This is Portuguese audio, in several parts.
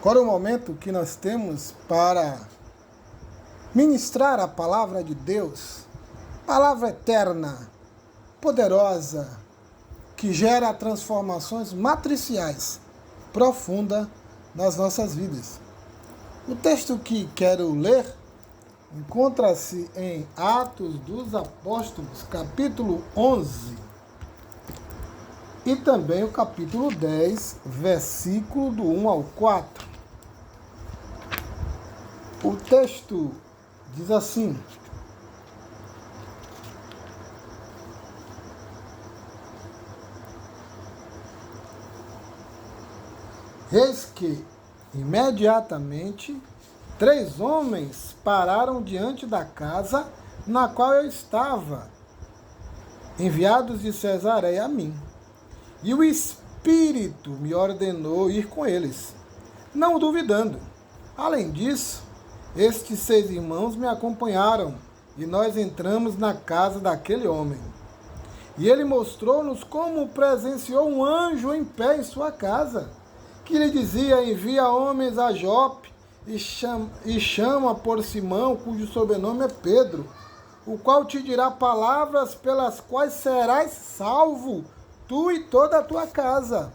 Agora é o momento que nós temos para ministrar a palavra de Deus, palavra eterna, poderosa, que gera transformações matriciais profundas nas nossas vidas. O texto que quero ler encontra-se em Atos dos Apóstolos, capítulo 11, e também o capítulo 10, versículo do 1 ao 4. O texto diz assim: eis que, imediatamente, 3 homens pararam diante da casa na qual eu estava, enviados de Cesareia a mim. E o Espírito me ordenou ir com eles, não duvidando. Além disso, estes 6 irmãos me acompanharam, e nós entramos na casa daquele homem. E ele mostrou-nos como presenciou um anjo em pé em sua casa, que lhe dizia: envia homens a Jope e chama por Simão, cujo sobrenome é Pedro, o qual te dirá palavras pelas quais serás salvo, tu e toda a tua casa.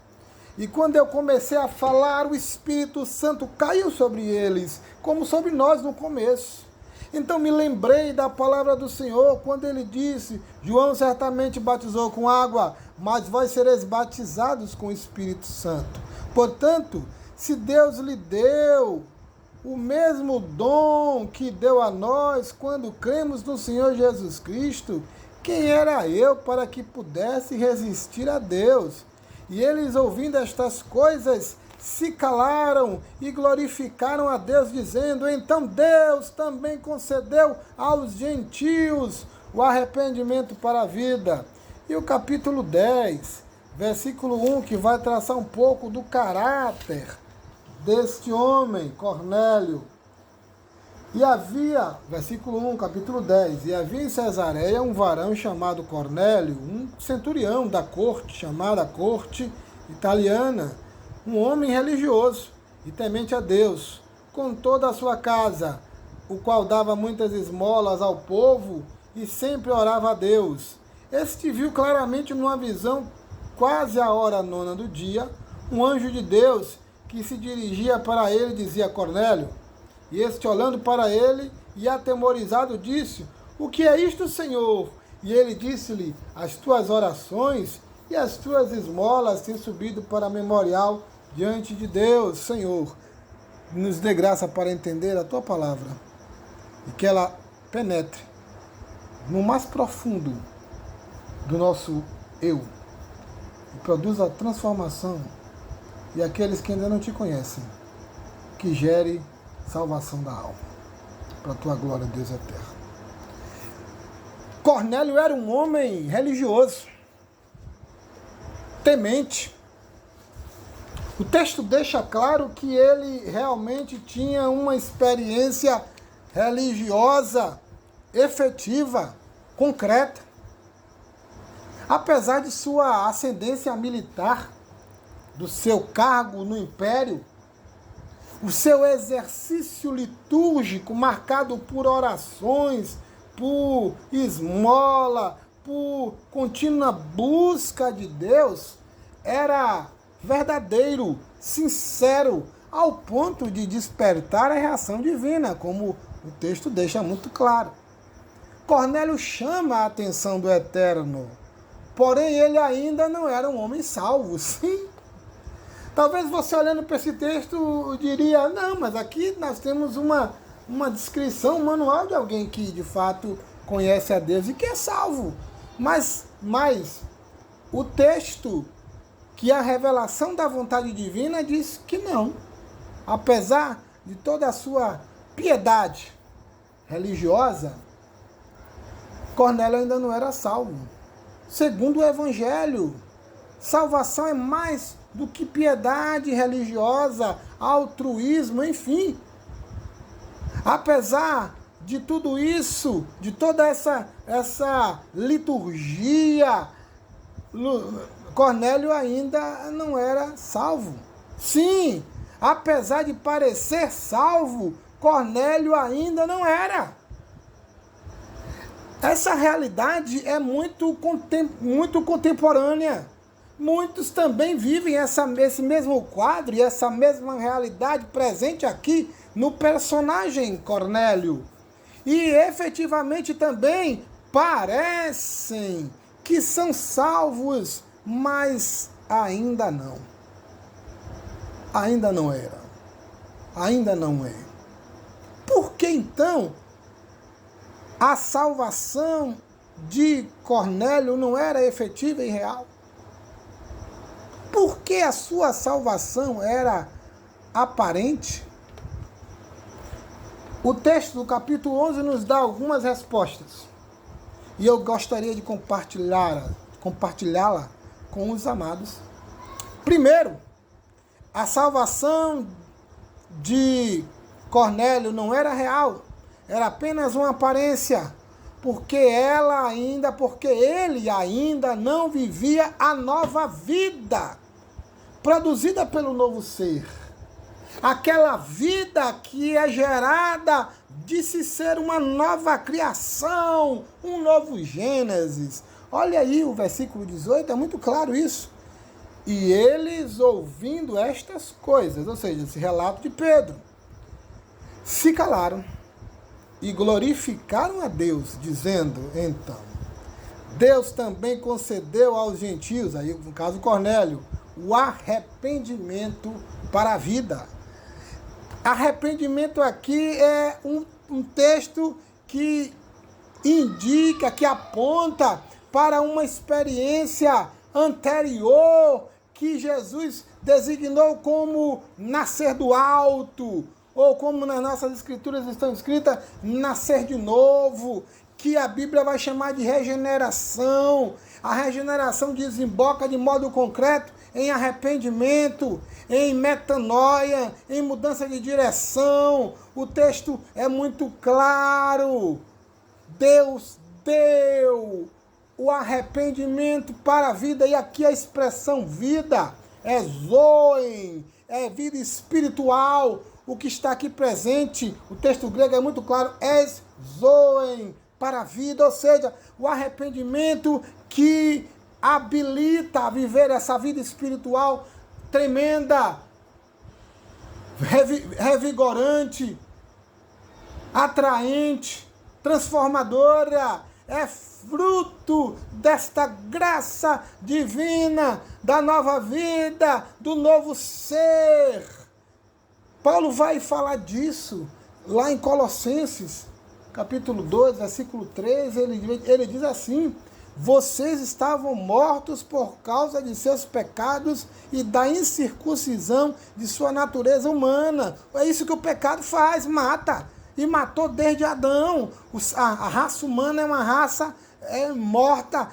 E quando eu comecei a falar, o Espírito Santo caiu sobre eles, como sobre nós no começo. Então me lembrei da palavra do Senhor, quando ele disse: João certamente batizou com água, mas vós sereis batizados com o Espírito Santo. Portanto, se Deus lhe deu o mesmo dom que deu a nós quando cremos no Senhor Jesus Cristo, quem era eu para que pudesse resistir a Deus? E eles, ouvindo estas coisas, se calaram e glorificaram a Deus, dizendo: então Deus também concedeu aos gentios o arrependimento para a vida. E o capítulo 10, versículo 1, que vai traçar um pouco do caráter deste homem, Cornélio. E havia, versículo 1, capítulo 10, e havia em Cesareia um varão chamado Cornélio, um centurião da corte, chamada corte italiana, um homem religioso e temente a Deus, com toda a sua casa, o qual dava muitas esmolas ao povo e sempre orava a Deus. Este viu claramente numa visão, quase à hora 9 do dia, um anjo de Deus que se dirigia para ele e dizia: Cornélio. E este, olhando para ele e atemorizado, disse: o que é isto, Senhor? E ele disse-lhe: as tuas orações e as tuas esmolas têm subido para memorial diante de Deus. Senhor, nos dê graça para entender a tua palavra e que ela penetre no mais profundo do nosso eu e produza transformação, e aqueles que ainda não te conhecem, que gere salvação da alma, para a tua glória, Deus eterno. Cornélio era um homem religioso, temente. O texto deixa claro que ele realmente tinha uma experiência religiosa, efetiva, concreta. Apesar de sua ascendência militar, do seu cargo no império, o seu exercício litúrgico marcado por orações, por esmola, por contínua busca de Deus, era verdadeiro, sincero, ao ponto de despertar a reação divina, como o texto deixa muito claro. Cornélio chama a atenção do Eterno, porém ele ainda não era um homem salvo, sim. Talvez você, olhando para esse texto, diria: não, mas aqui nós temos uma descrição, um manual de alguém que de fato conhece a Deus e que é salvo. Mas o texto, que é a revelação da vontade divina, diz que não. Apesar de toda a sua piedade religiosa, Cornélio ainda não era salvo. Segundo o Evangelho, salvação é mais do que piedade religiosa, altruísmo, enfim. Apesar de tudo isso, de toda essa liturgia, Cornélio ainda não era salvo. Sim, apesar de parecer salvo, Cornélio ainda não era. Essa realidade é muito contemporânea. Muitos também vivem esse mesmo quadro e essa mesma realidade presente aqui no personagem Cornélio. E efetivamente também parecem que são salvos, mas ainda não. Ainda não era. Ainda não é. Por que então a salvação de Cornélio não era efetiva e real? Por que a sua salvação era aparente? O texto do capítulo 11 nos dá algumas respostas. E eu gostaria de compartilhá-la com os amados. Primeiro, a salvação de Cornélio não era real, era apenas uma aparência, porque ele ainda não vivia a nova vida produzida pelo novo ser. Aquela vida que é gerada de se ser uma nova criação, um novo Gênesis. Olha aí o versículo 18, é muito claro isso. E eles, ouvindo estas coisas, ou seja, esse relato de Pedro, se calaram e glorificaram a Deus, dizendo, então, Deus também concedeu aos gentios, aí no caso Cornélio, o arrependimento para a vida. Arrependimento aqui é um texto que indica, que aponta para uma experiência anterior que Jesus designou como nascer do alto, ou como nas nossas escrituras estão escritas, nascer de novo, que a Bíblia vai chamar de regeneração. A regeneração desemboca de modo concreto em arrependimento, em metanoia, em mudança de direção. O texto é muito claro. Deus deu o arrependimento para a vida, e aqui a expressão vida é zoe, é vida espiritual. O que está aqui presente, o texto grego é muito claro, es zoe, para a vida, ou seja, o arrependimento que habilita a viver essa vida espiritual tremenda, revigorante, atraente, transformadora, é fruto desta graça divina, da nova vida, do novo ser. Paulo vai falar disso lá em Colossenses, capítulo 2, versículo 3, ele diz assim: vocês estavam mortos por causa de seus pecados e da incircuncisão de sua natureza humana. É isso que o pecado faz, mata. E matou desde Adão. A raça humana é uma raça morta,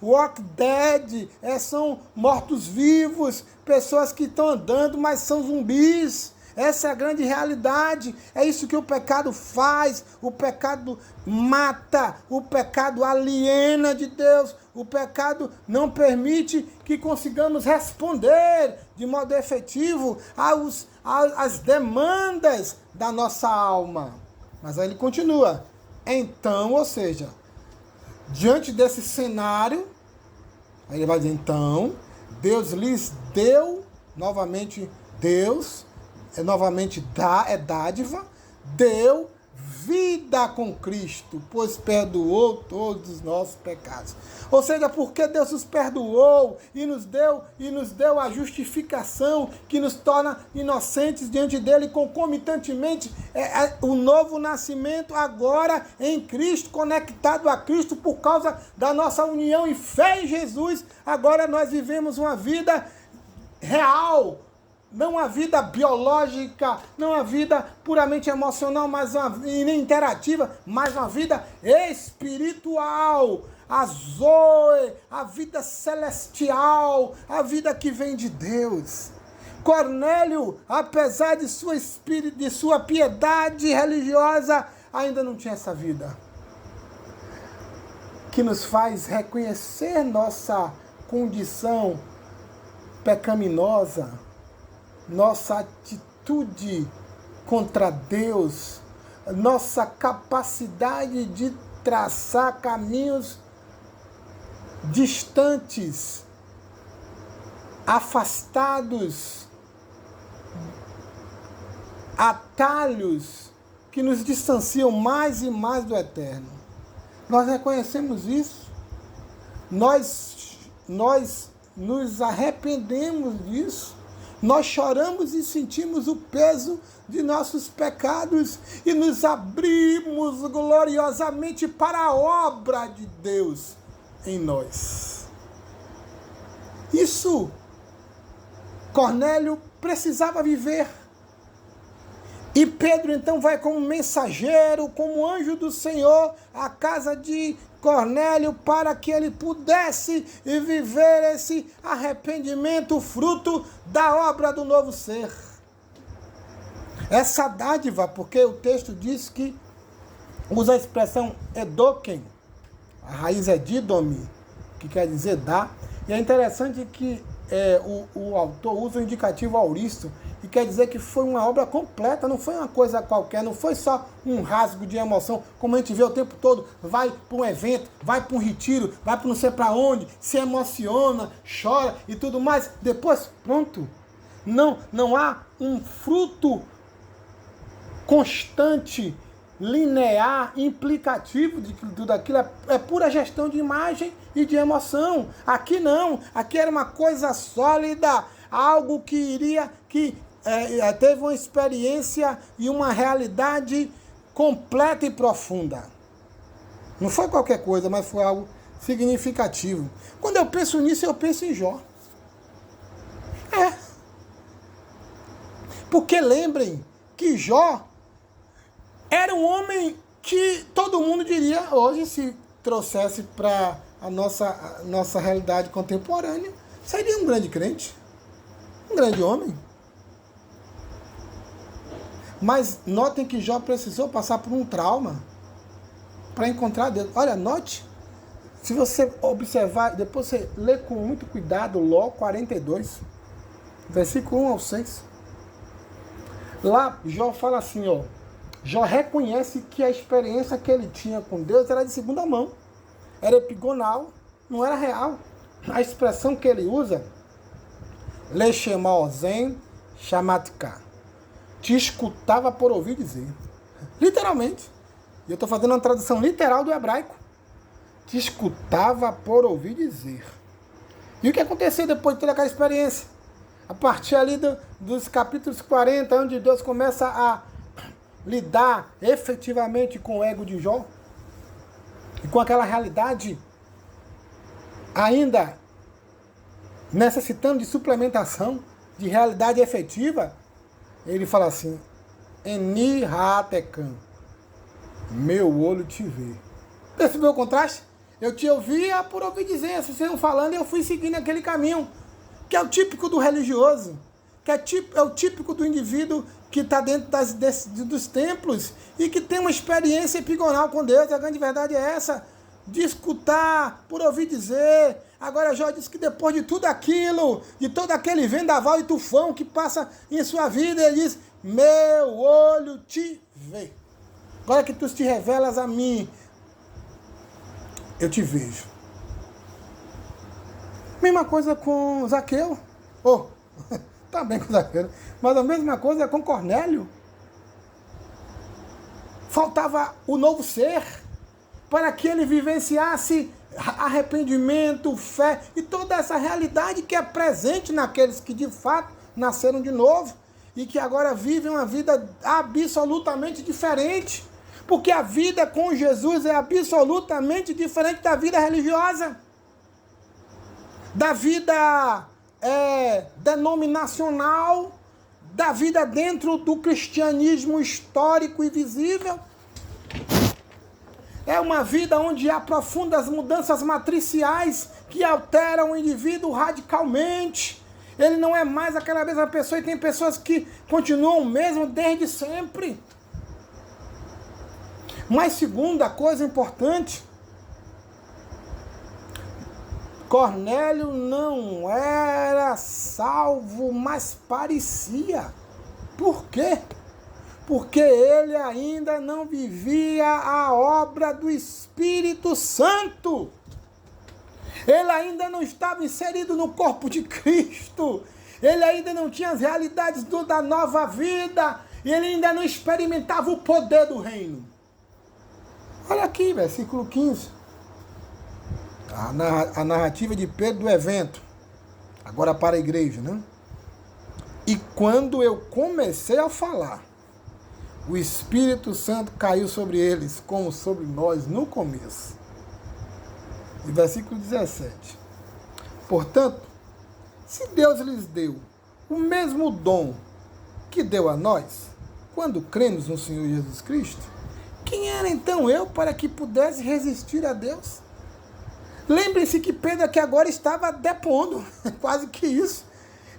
walk dead, são mortos-vivos, pessoas que estão andando, mas são zumbis. Essa é a grande realidade, é isso que o pecado faz. O pecado mata, o pecado aliena de Deus, o pecado não permite que consigamos responder de modo efetivo às demandas da nossa alma. Mas aí ele continua, então, ou seja, diante desse cenário, aí ele vai dizer, então, Deus lhes deu, novamente Deus, novamente é dádiva, deu vida com Cristo, pois perdoou todos os nossos pecados. Ou seja, porque Deus nos perdoou e nos deu a justificação que nos torna inocentes diante dele, concomitantemente o novo nascimento agora em Cristo, conectado a Cristo por causa da nossa união e fé em Jesus. Agora nós vivemos uma vida real, não uma vida biológica, não uma vida puramente emocional, e nem interativa, mas uma vida espiritual, a zoe, a vida celestial, a vida que vem de Deus. Cornélio, apesar de sua piedade religiosa, ainda não tinha essa vida, que nos faz reconhecer nossa condição pecaminosa, nossa atitude contra Deus, nossa capacidade de traçar caminhos distantes, afastados, atalhos que nos distanciam mais e mais do eterno. Nós reconhecemos isso. Nós nos arrependemos disso. Nós choramos e sentimos o peso de nossos pecados e nos abrimos gloriosamente para a obra de Deus em nós. Isso Cornélio precisava viver. E Pedro então vai como mensageiro, como anjo do Senhor, à casa de Cornélio para que ele pudesse viver esse arrependimento, fruto da obra do novo ser. Essa dádiva, porque o texto diz que usa a expressão edoquem, a raiz é didomi, que quer dizer dar, e é interessante que o autor usa o indicativo auristo, e quer dizer que foi uma obra completa, não foi uma coisa qualquer, não foi só um rasgo de emoção, como a gente vê o tempo todo, vai para um evento, vai para um retiro, vai para não sei para onde, se emociona, chora e tudo mais, depois pronto. Não há um fruto constante, linear, implicativo de tudo aquilo, é pura gestão de imagem e de emoção. Aqui não, aqui era uma coisa sólida, algo que teve uma experiência e uma realidade completa e profunda. Não foi qualquer coisa, mas foi algo significativo. Quando eu penso nisso, eu penso em Jó. Porque lembrem que Jó era um homem que todo mundo diria hoje, se trouxesse para a nossa realidade contemporânea, seria um grande crente, um grande homem. Mas notem que Jó precisou passar por um trauma para encontrar Deus. Olha, note, se você observar, depois você lê com muito cuidado Ló 42, versículo 1 ao 6. Lá Jó fala assim, ó, Jó reconhece que a experiência que ele tinha com Deus era de segunda mão, era epigonal, não era real. A expressão que ele usa, Lechemaozen Shamatka, te escutava por ouvir dizer. Literalmente. E eu estou fazendo uma tradução literal do hebraico. Te escutava por ouvir dizer. E o que aconteceu depois de toda aquela experiência? A partir ali dos capítulos 40, onde Deus começa a lidar efetivamente com o ego de Jó, e com aquela realidade ainda necessitando de suplementação, de realidade efetiva, ele fala assim, Eni Haatekan, meu olho te vê. Percebeu o contraste? Eu te ouvia por ouvir dizer, vocês iam falando e eu fui seguindo aquele caminho, que é o típico do religioso, que é o típico do indivíduo que está dentro dos templos e que tem uma experiência epigonal com Deus. A grande verdade é essa, de escutar, por ouvir dizer. Agora Jó diz que depois de tudo aquilo, de todo aquele vendaval e tufão que passa em sua vida, ele diz, meu olho te vê. Agora que tu te revelas a mim, eu te vejo. Mesma coisa com Zaqueu. Também com Zaqueu. Mas a mesma coisa com Cornélio. Faltava o novo ser para que ele vivenciasse arrependimento, fé e toda essa realidade que é presente naqueles que de fato nasceram de novo e que agora vivem uma vida absolutamente diferente. Porque a vida com Jesus é absolutamente diferente da vida religiosa, da vida denominacional, da vida dentro do cristianismo histórico e visível. É uma vida onde há profundas mudanças matriciais que alteram o indivíduo radicalmente. Ele não é mais aquela mesma pessoa e tem pessoas que continuam o mesmo desde sempre. Mas segunda coisa importante, Cornélio não era salvo, mas parecia. Por quê? Porque ele ainda não vivia a obra do Espírito Santo. Ele ainda não estava inserido no corpo de Cristo. Ele ainda não tinha as realidades da nova vida. E ele ainda não experimentava o poder do reino. Olha aqui, versículo 15. A narrativa de Pedro do evento. Agora para a igreja, né? E quando eu comecei a falar, o Espírito Santo caiu sobre eles, como sobre nós no começo. E versículo 17. Portanto, se Deus lhes deu o mesmo dom que deu a nós, quando cremos no Senhor Jesus Cristo, quem era então eu para que pudesse resistir a Deus? Lembrem-se que Pedro aqui agora estava depondo, quase que isso.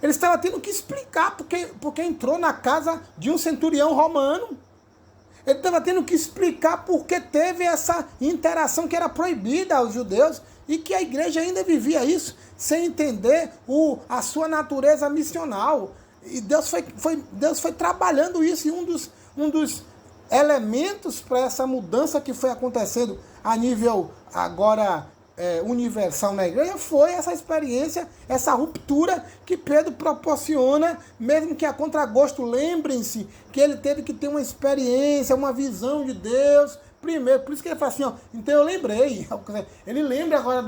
Ele estava tendo que explicar porque entrou na casa de um centurião romano. Ele estava tendo que explicar porque teve essa interação que era proibida aos judeus e que a igreja ainda vivia isso sem entender a sua natureza missional. E Deus foi trabalhando isso, e um dos elementos para essa mudança que foi acontecendo a nível agora universal na igreja foi essa experiência, essa ruptura que Pedro proporciona, mesmo que a contragosto. Lembrem-se que ele teve que ter uma experiência, uma visão de Deus primeiro. Por isso que ele fala assim, ó, então eu lembrei. Ele lembra agora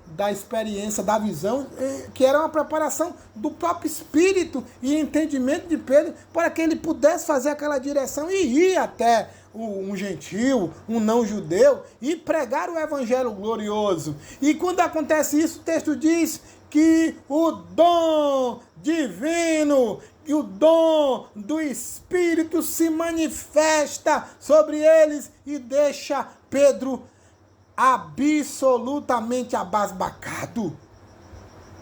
da experiência, da visão, que era uma preparação do próprio espírito e entendimento de Pedro para que ele pudesse fazer aquela direção e ir até um gentil, um não-judeu, e pregar o evangelho glorioso. E quando acontece isso, o texto diz que o dom divino e o dom do Espírito se manifesta sobre eles e deixa Pedro absolutamente abasbacado.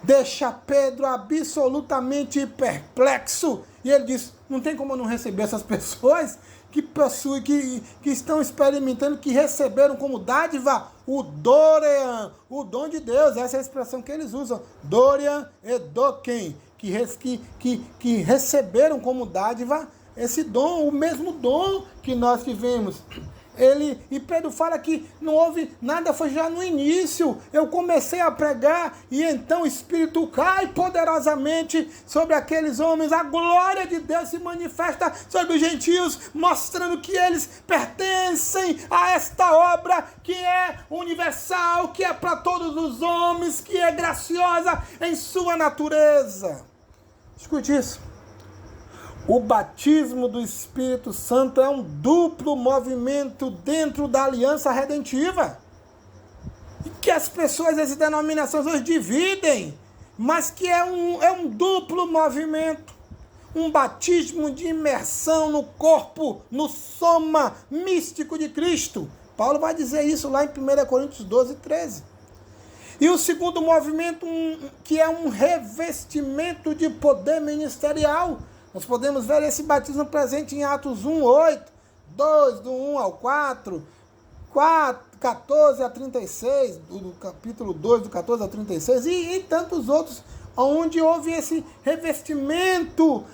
Deixa Pedro absolutamente perplexo. E ele diz, não tem como eu não receber essas pessoas que possuem, que estão experimentando, que receberam como dádiva o Dorean, o dom de Deus. Essa é a expressão que eles usam. Dorean e Doken, que receberam como dádiva esse dom, o mesmo dom que nós tivemos. E Pedro fala que não houve nada, foi já no início. Eu comecei a pregar e então o Espírito cai poderosamente sobre aqueles homens. A glória de Deus se manifesta sobre os gentios, mostrando que eles pertencem a esta obra que é universal, que é para todos os homens, que é graciosa em sua natureza. Escute isso. O batismo do Espírito Santo é um duplo movimento dentro da aliança redentiva. E que as pessoas, as denominações hoje dividem, mas que é um duplo movimento. Um batismo de imersão no corpo, no soma místico de Cristo. Paulo vai dizer isso lá em 1 Coríntios 12, 13. E o segundo movimento, que é um revestimento de poder ministerial. Nós podemos ver esse batismo presente em Atos 1, 8, 2, do 1 ao 4, 14 a 36, do capítulo 2, do 14 a 36, e tantos outros, onde houve esse revestimento,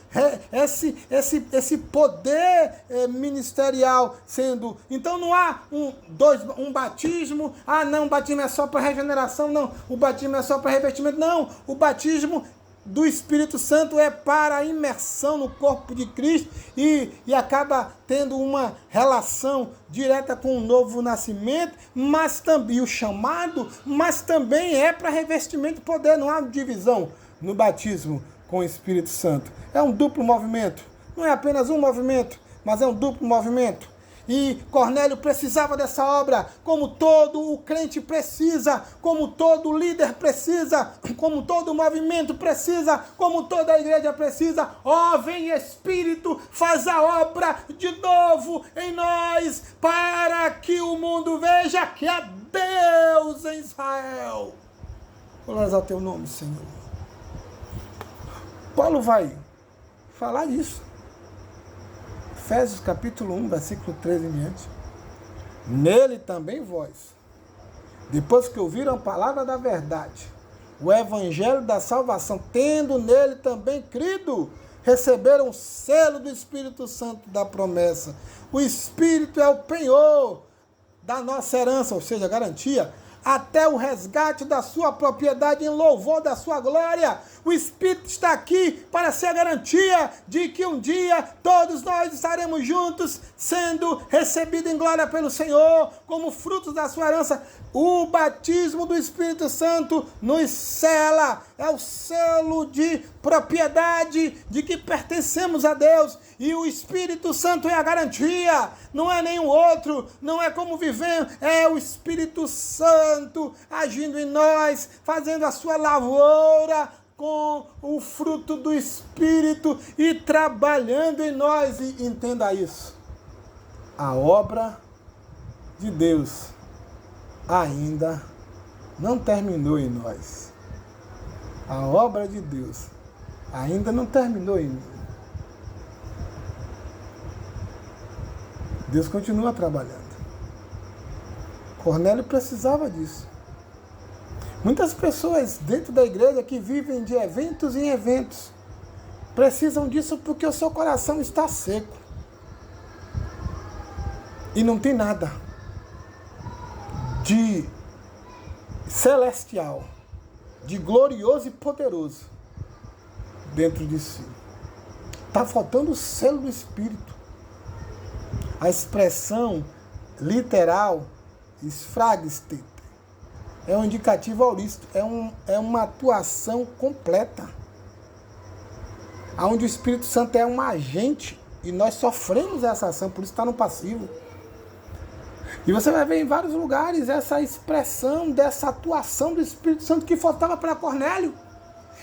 esse poder ministerial sendo. Então não há um batismo, não, o batismo é só para regeneração, não, o batismo é só para revestimento, não, o batismo do Espírito Santo é para a imersão no corpo de Cristo e acaba tendo uma relação direta com o novo nascimento, mas também o chamado, mas também é para revestimento de poder. Não há divisão no batismo com o Espírito Santo. É um duplo movimento. Não é apenas um movimento, mas é um duplo movimento. E Cornélio precisava dessa obra, como todo o crente precisa, como todo líder precisa, como todo movimento precisa, como toda a igreja precisa. Ó, vem Espírito, faz a obra de novo em nós, para que o mundo veja que há Deus em Israel. Glórias ao teu nome, Senhor. Paulo vai falar disso. Efésios capítulo 1, versículo 13 em diante. Nele também vós, depois que ouviram a palavra da verdade, o evangelho da salvação, tendo nele também crido, receberam o selo do Espírito Santo da promessa. O Espírito é o penhor da nossa herança, ou seja, a garantia, até o resgate da sua propriedade em louvor da sua glória. O Espírito está aqui para ser a garantia de que um dia todos nós estaremos juntos, sendo recebidos em glória pelo Senhor, como frutos da sua herança. O batismo do Espírito Santo nos sela, é o selo de propriedade de que pertencemos a Deus. E o Espírito Santo é a garantia, não é nenhum outro, não é como vivemos, é o Espírito Santo agindo em nós, fazendo a sua lavoura com o fruto do Espírito e trabalhando em nós. E entenda isso, a obra de Deus ainda não terminou em nós. A obra de Deus ainda não terminou em mim. Deus continua trabalhando. Cornélio precisava disso. Muitas pessoas dentro da igreja que vivem de eventos em eventos precisam disso porque o seu coração está seco e não tem nada de celestial, de glorioso e poderoso dentro de si. Está faltando o selo do Espírito. A expressão literal, esfragiste, é um indicativo aurista, é uma atuação completa, onde o Espírito Santo é um agente e nós sofremos essa ação, por isso está no passivo. E você vai ver em vários lugares essa expressão dessa atuação do Espírito Santo que faltava para Cornélio.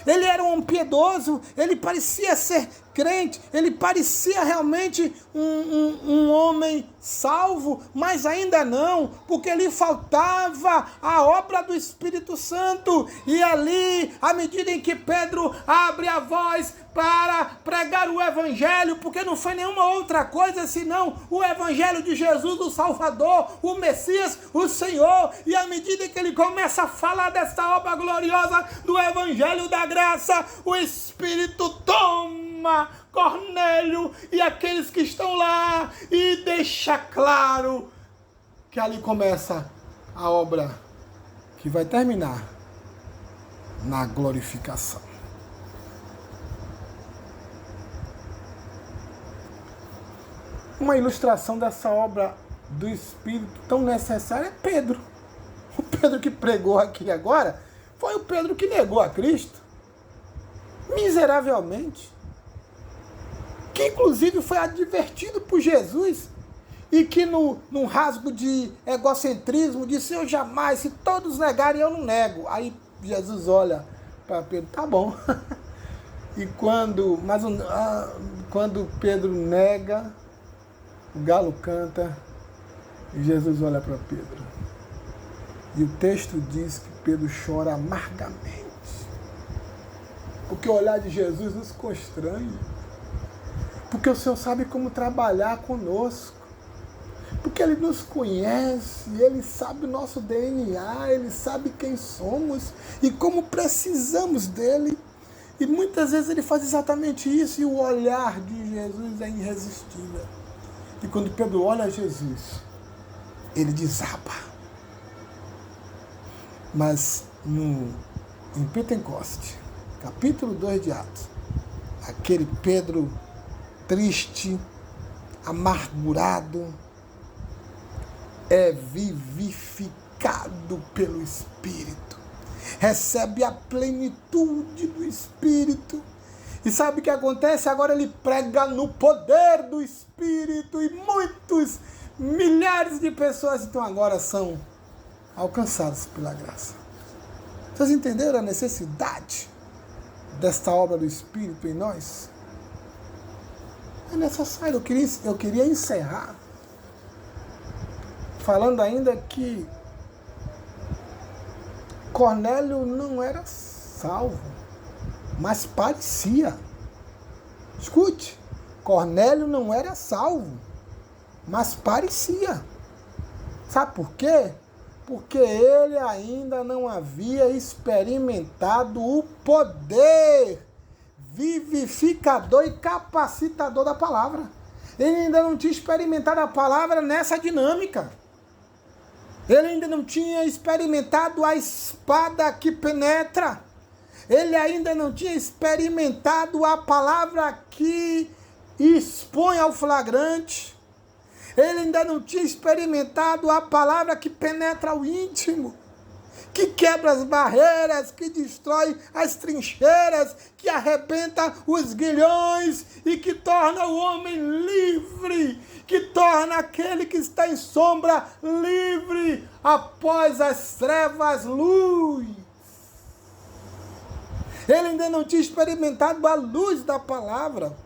Ele era um homem piedoso, ele parecia ser crente, ele parecia realmente um homem salvo, mas ainda não, porque lhe faltava a obra do Espírito Santo. E ali, à medida em que Pedro abre a voz para pregar o Evangelho, porque não foi nenhuma outra coisa senão o Evangelho de Jesus, o Salvador, o Messias, o Senhor. E à medida que ele começa a falar dessa obra gloriosa do Evangelho da graça, o Espírito toma Cornélio e aqueles que estão lá e deixa claro que ali começa a obra que vai terminar na glorificação. Uma ilustração dessa obra do Espírito tão necessária é Pedro. O Pedro que pregou aqui agora foi o Pedro que negou a Cristo miseravelmente, que inclusive foi advertido por Jesus e que num rasgo de egocentrismo disse: eu jamais, se todos negarem, eu não nego. Aí Jesus olha para Pedro: tá bom. E quando Pedro nega, o galo canta e Jesus olha para Pedro. E o texto diz que Pedro chora amargamente, porque o olhar de Jesus nos constrange, porque o Senhor sabe como trabalhar conosco, porque Ele nos conhece, Ele sabe o nosso DNA, Ele sabe quem somos e como precisamos dEle. E muitas vezes Ele faz exatamente isso e o olhar de Jesus é irresistível. E quando Pedro olha a Jesus, ele desaba. Mas em Pentecoste, capítulo 2 de Atos, aquele Pedro triste, amargurado, é vivificado pelo Espírito, recebe a plenitude do Espírito. E sabe o que acontece? Agora ele prega no poder do Espírito e milhares de pessoas então agora são alcançadas pela graça. Vocês entenderam a necessidade desta obra do Espírito em nós? É necessário. Eu queria encerrar falando ainda que Cornélio não era salvo, mas parecia. Escute, Cornélio não era salvo, mas parecia. Sabe por quê? porque ele ainda não havia experimentado o poder vivificador e capacitador da palavra. Ele ainda não tinha experimentado a palavra nessa dinâmica. Ele ainda não tinha experimentado a espada que penetra. Ele ainda não tinha experimentado a palavra que expõe ao flagrante. Ele ainda não tinha experimentado a palavra que penetra o íntimo, que quebra as barreiras, que destrói as trincheiras, que arrebenta os grilhões e que torna o homem livre, que torna aquele que está em sombra livre, após as trevas, luz. Ele ainda não tinha experimentado a luz da palavra.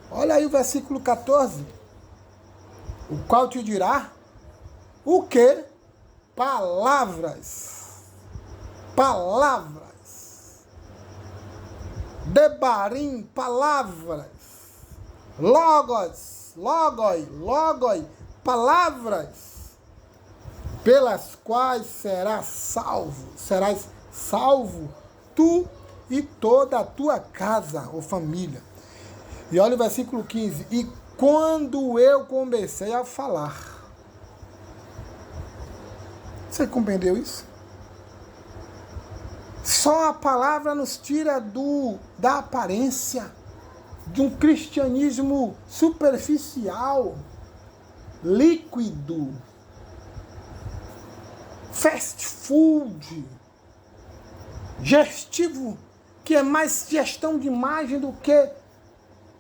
Olha aí o versículo 14. O qual te dirá o quê? Palavras. Palavras. Debarim, palavras. Logos, logoi, palavras. Pelas quais serás salvo tu e toda a tua casa ou família. E olha o versículo 15. E quando eu comecei a falar. Você compreendeu isso? Só a palavra nos tira da aparência de um cristianismo superficial, líquido, fast food, gestivo, que é mais gestão de imagem do que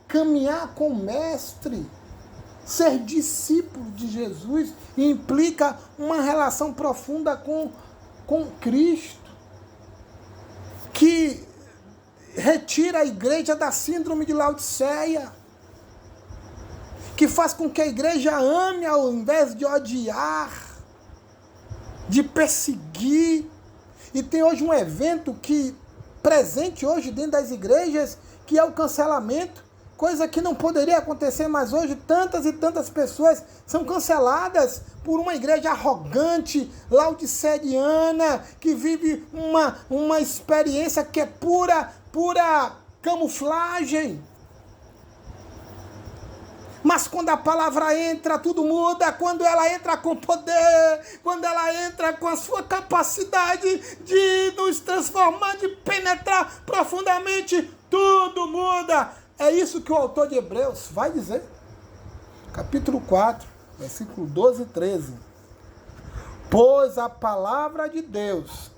caminhar com o mestre. Ser discípulo de Jesus implica uma relação profunda com Cristo, que retira a igreja da síndrome de Laodiceia, que faz com que a igreja ame ao invés de odiar, de perseguir. E tem hoje um evento presente hoje dentro das igrejas, que é o cancelamento. Coisa que não poderia acontecer, mas hoje tantas e tantas pessoas são canceladas por uma igreja arrogante, laodiceana, que vive uma experiência que é pura camuflagem. Mas quando a palavra entra, tudo muda. Quando ela entra com poder, quando ela entra com a sua capacidade de nos transformar, de penetrar profundamente, tudo muda. É isso que o autor de Hebreus vai dizer. Capítulo 4, versículo 12 e 13. Pois a palavra de Deus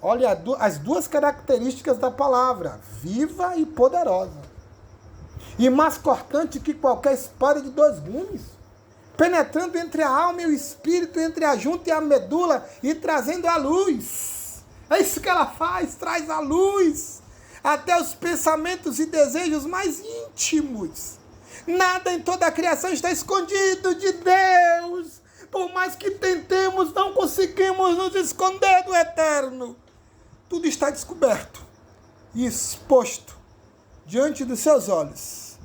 olha as duas características da palavra, viva e poderosa, e mais cortante que qualquer espada de 2 gumes, penetrando entre a alma e o espírito, entre a junta e a medula, e trazendo a luz. É isso que ela faz, traz a luz até os pensamentos e desejos mais íntimos. Nada em toda a criação está escondido de Deus. Por mais que tentemos, não conseguimos nos esconder do eterno. Tudo está descoberto e exposto diante dos seus olhos.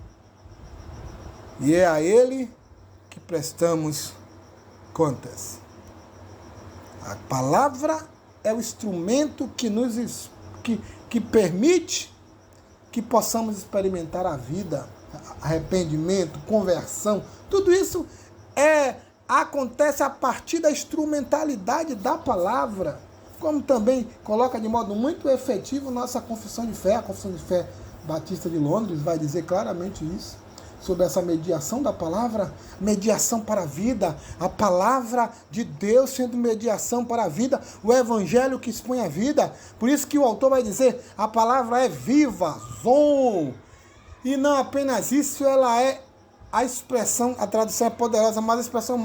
E é a Ele que prestamos contas. A palavra é o instrumento que permite que possamos experimentar a vida, arrependimento, conversão. Tudo isso acontece a partir da instrumentalidade da palavra, como também coloca de modo muito efetivo nossa confissão de fé. A Confissão de Fé Batista de Londres vai dizer claramente isso, sobre essa mediação da palavra, mediação para a vida, a palavra de Deus sendo mediação para a vida, o evangelho que expõe a vida. Por isso que o autor vai dizer, a palavra é viva, zon, e não apenas isso, ela é a expressão, a tradução é poderosa, mas a expressão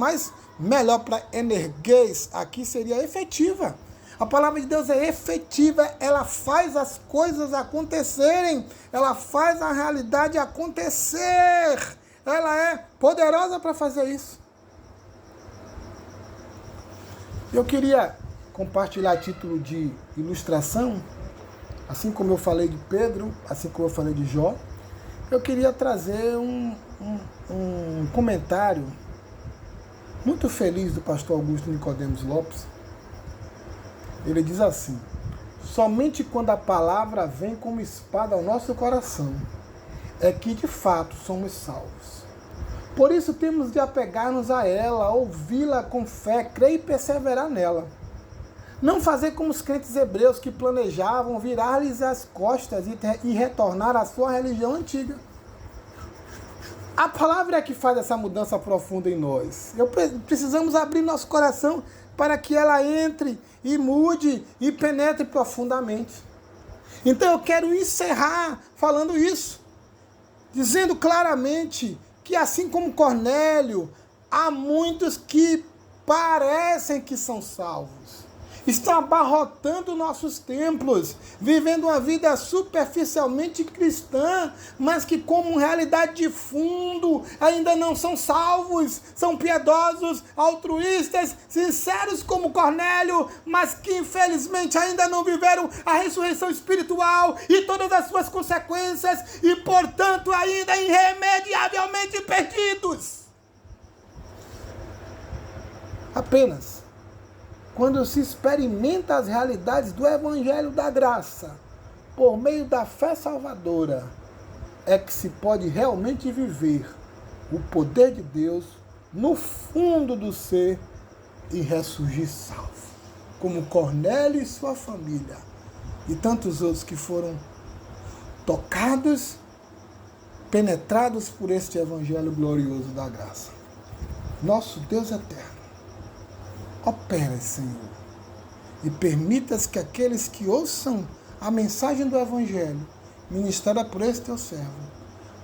melhor para energuês aqui seria efetiva. A palavra de Deus é efetiva, ela faz as coisas acontecerem, ela faz a realidade acontecer, ela é poderosa para fazer isso. Eu queria compartilhar a título de ilustração, assim como eu falei de Pedro, assim como eu falei de Jó, eu queria trazer um comentário muito feliz do pastor Augusto Nicodemos Lopes. Ele diz assim: somente quando a palavra vem como espada ao nosso coração é que de fato somos salvos. Por isso temos de apegar-nos a ela, ouvi-la com fé, crer e perseverar nela. Não fazer como os crentes hebreus que planejavam virar-lhes as costas e retornar à sua religião antiga. A palavra é que faz essa mudança profunda em nós. Precisamos abrir nosso coração para que ela entre e mude e penetre profundamente. Então eu quero encerrar falando isso, dizendo claramente que assim como Cornélio, há muitos que parecem que são salvos. Estão abarrotando nossos templos, vivendo uma vida superficialmente cristã, mas que como realidade de fundo ainda não são salvos, são piedosos, altruístas, sinceros como Cornélio, mas que infelizmente ainda não viveram a ressurreição espiritual e todas as suas consequências e, portanto, ainda irremediavelmente perdidos. Apenas quando se experimenta as realidades do Evangelho da Graça, por meio da fé salvadora, é que se pode realmente viver o poder de Deus no fundo do ser e ressurgir salvo. Como Cornélio e sua família, e tantos outros que foram tocados, penetrados por este Evangelho glorioso da graça. Nosso Deus eterno, opera, Senhor, e permitas que aqueles que ouçam a mensagem do Evangelho, ministrada por esse teu servo,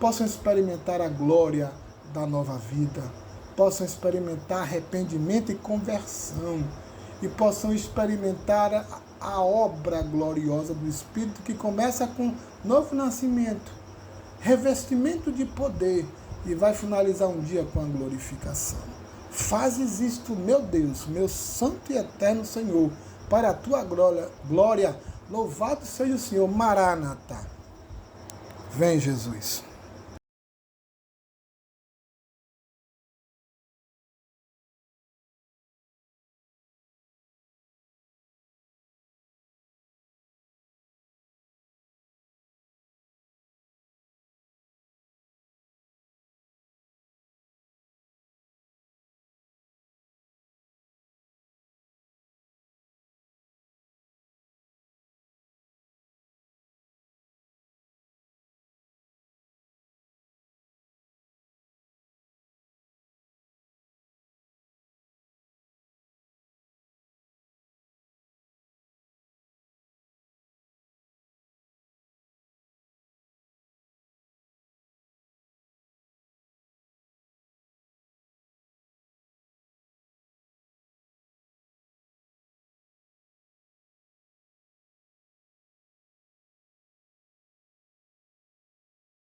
possam experimentar a glória da nova vida, possam experimentar arrependimento e conversão, e possam experimentar a obra gloriosa do Espírito que começa com novo nascimento, revestimento de poder e vai finalizar um dia com a glorificação. Fazes isto, meu Deus, meu santo e eterno Senhor, para a tua glória. Louvado seja o Senhor. Maranata. Vem, Jesus.